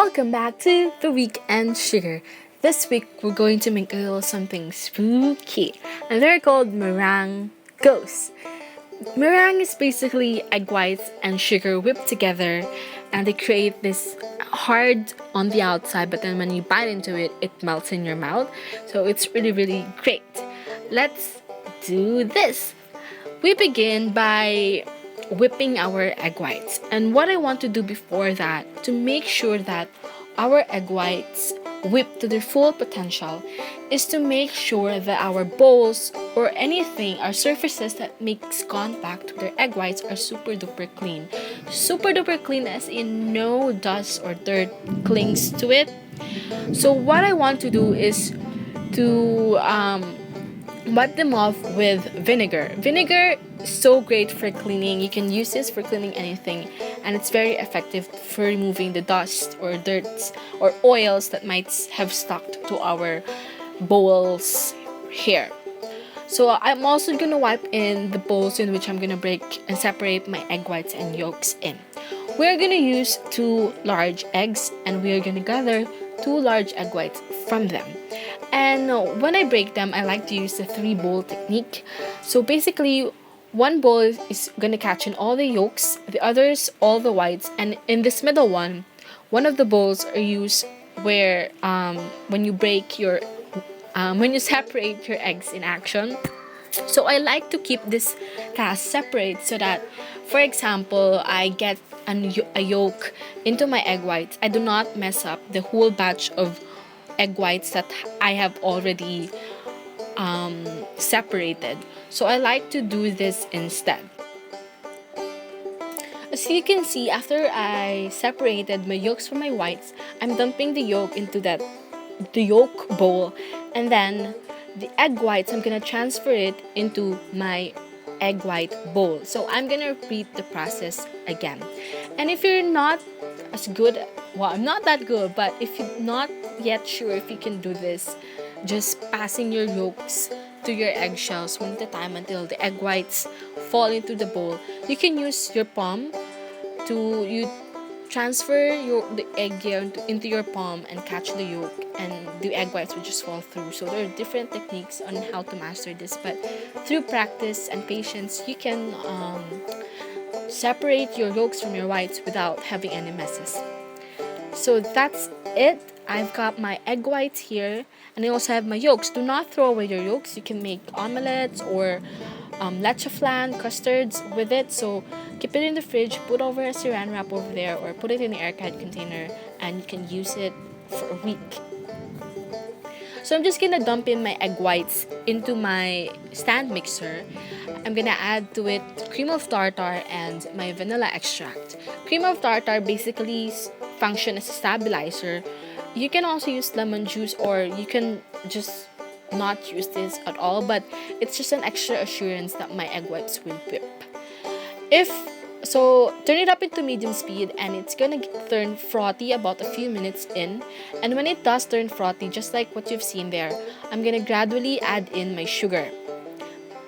Welcome back to the Weekend Sugar. This week we're going to make a little something spooky, and they're called Meringue Ghosts. Meringue is basically egg whites and sugar whipped together, and they create this hard on the outside, but then when you bite into it, it melts in your mouth. So it's really, really great. Let's do this. We begin by whipping our egg whites. And what I want to do before that, to make sure that our egg whites whip to their full potential, is to make sure that our bowls or anything, our surfaces that makes contact with their egg whites are super duper clean. Super duper clean as in no dust or dirt clings to it. So what I want to do is to wipe them off with vinegar. Vinegar is so great for cleaning. You can use this for cleaning anything, and it's very effective for removing the dust or dirt or oils that might have stuck to our bowls here. So I'm also gonna wipe in the bowls in which I'm gonna break and separate my egg whites and yolks in. We're gonna use 2 large eggs, and we are gonna gather 2 large egg whites from them. And when I break them, I like to use the 3 bowl technique. So basically, one bowl is gonna catch in all the yolks, the others all the whites, and in this middle one of the bowls are used where when you break your when you separate your eggs in action. So I like to keep this task separate so that, for example, I get a yolk into my egg whites, I do not mess up the whole batch of egg whites that I have already separated. So I like to do this instead. As you can see, after I separated my yolks from my whites, I'm dumping the yolk into the yolk bowl, and then the egg whites, I'm gonna transfer it into my egg white bowl. So I'm gonna repeat the process again. And if you're not as good, well, I'm not that good, but if you're not yet sure if you can do this, just passing your yolks to your eggshells one at a time until the egg whites fall into the bowl. You can use your palm to transfer the egg here into your palm and catch the yolk, and the egg whites will just fall through. So there are different techniques on how to master this, but through practice and patience, you can separate your yolks from your whites without having any messes. So that's it. I've got my egg whites here, and I also have my yolks. Do not throw away your yolks. You can make omelets or leche flan, custards with it. So keep it in the fridge, put over a saran wrap over there, or put it in the airtight container, and you can use it for a week. So I'm just gonna dump in my egg whites into my stand mixer. I'm gonna add to it cream of tartar and my vanilla extract. Cream of tartar basically function as a stabilizer. You can also use lemon juice, or you can just not use this at all, but it's just an extra assurance that my egg whites will whip. Turn it up into medium speed, and it's gonna turn frothy about a few minutes in. And when it does turn frothy, just like what you've seen there, I'm gonna gradually add in my sugar.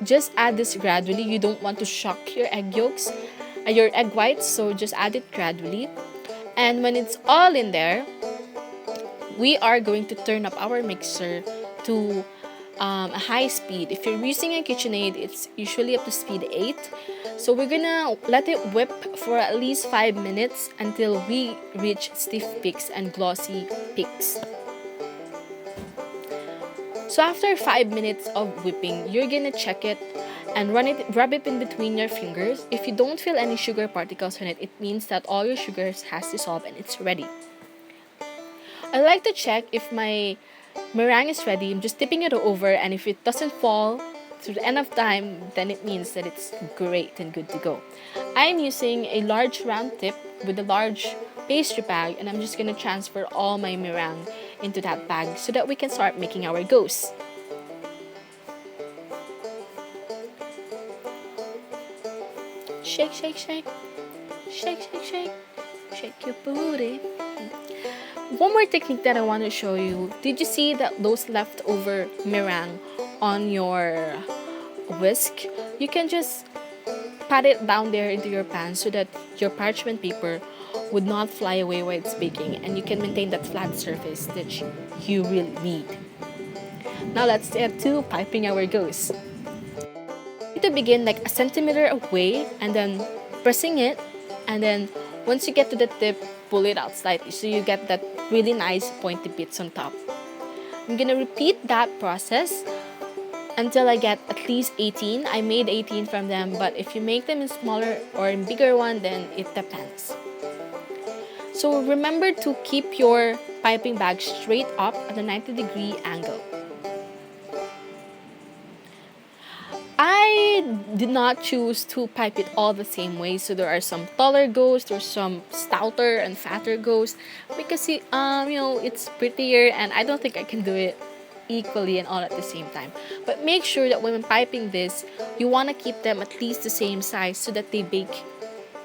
Just add this gradually. You don't want to shock your egg yolks, your egg whites, so just add it gradually. And when it's all in there, we are going to turn up our mixer to a high speed. If you're using a KitchenAid, it's usually up to speed 8. So we're gonna let it whip for at least 5 minutes until we reach stiff peaks and glossy peaks. So after 5 minutes of whipping, you're gonna check it and rub it in between your fingers. If you don't feel any sugar particles on it, it means that all your sugars has dissolved and it's ready. I like to check if my meringue is ready. I'm just tipping it over, and if it doesn't fall to the end of time, then it means that it's great and good to go. I'm using a large round tip with a large pastry bag, and I'm just gonna transfer all my meringue into that bag so that we can start making our ghosts. Shake, shake, shake. Shake, shake, shake. Shake your booty. One more technique that I want to show you. Did you see that those leftover meringue on your whisk? You can just pat it down there into your pan so that your parchment paper would not fly away while it's baking, and you can maintain that flat surface that you really need. Now let's get to piping our ghost. To begin like a centimeter away and then pressing it, and then once you get to the tip, pull it out slightly so you get that really nice pointy bits on top. I'm gonna repeat that process until I get at least 18. I made 18 from them, but if you make them in smaller or in bigger one, then it depends. So remember to keep your piping bag straight up at a 90-degree angle. I did not choose to pipe it all the same way, so there are some taller ghosts, there's some stouter and fatter ghosts, because it's prettier, and I don't think I can do it equally and all at the same time. But make sure that when piping this, you want to keep them at least the same size so that they bake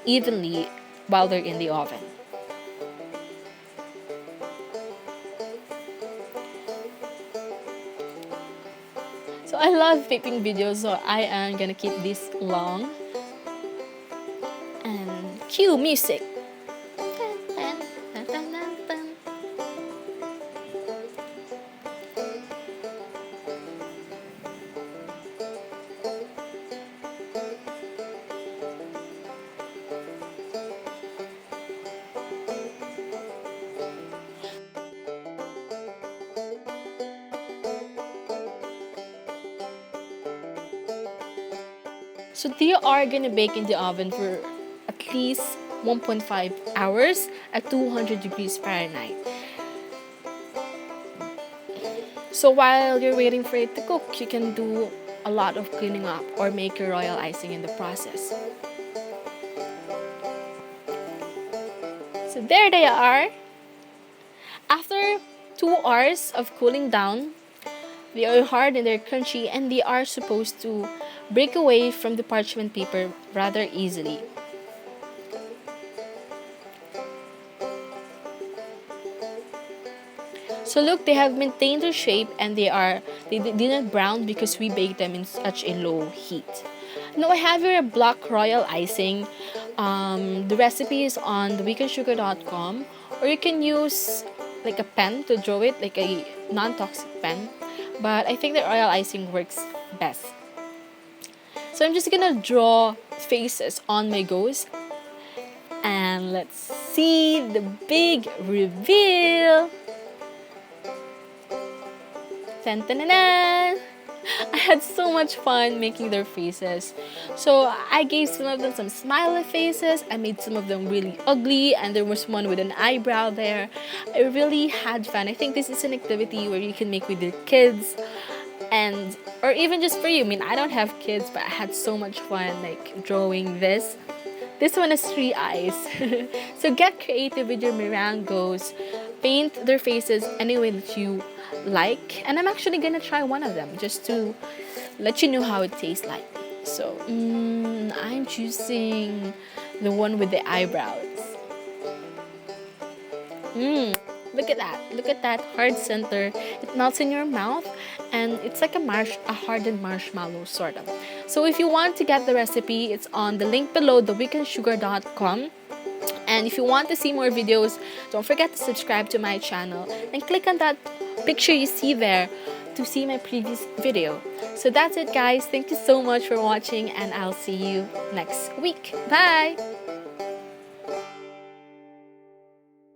evenly while they're in the oven. So I love piping videos, so I am gonna keep this long. And cue music. So they are gonna bake in the oven for at least 1.5 hours at 200 degrees Fahrenheit. So while you're waiting for it to cook, you can do a lot of cleaning up or make your royal icing in the process. So there they are. After 2 hours of cooling down, they are hard and they're crunchy, and they are supposed to break away from the parchment paper rather easily. So look, they have maintained their shape, and they didn't brown because we baked them in such a low heat. Now I have here a black royal icing. The recipe is on theweekendsugar.com, or you can use like a pen to draw it, like a non-toxic pen. But I think the royal icing works best. So I'm just gonna draw faces on my ghost, and let's see the big reveal. Dun, dun, dun, dun. I had so much fun making their faces. So I gave some of them some smiley faces. I made some of them really ugly, and there was one with an eyebrow there. I really had fun. I think this is an activity where you can make with your kids, and or even just for you. I mean, I don't have kids, but I had so much fun like drawing this. This one has 3 eyes. So get creative with your meringue ghosts. Paint their faces any way that you like, and I'm actually gonna try one of them just to let you know how it tastes like. So I'm choosing the one with the eyebrows. Look at that hard center. It melts in your mouth, and it's like a hardened marshmallow sort of. So if you want to get the recipe, it's on the link below, theweekendsugar.com. And if you want to see more videos, don't forget to subscribe to my channel and click on that picture you see there to see my previous video. So that's it, guys. Thank you so much for watching, and I'll see you next week. Bye!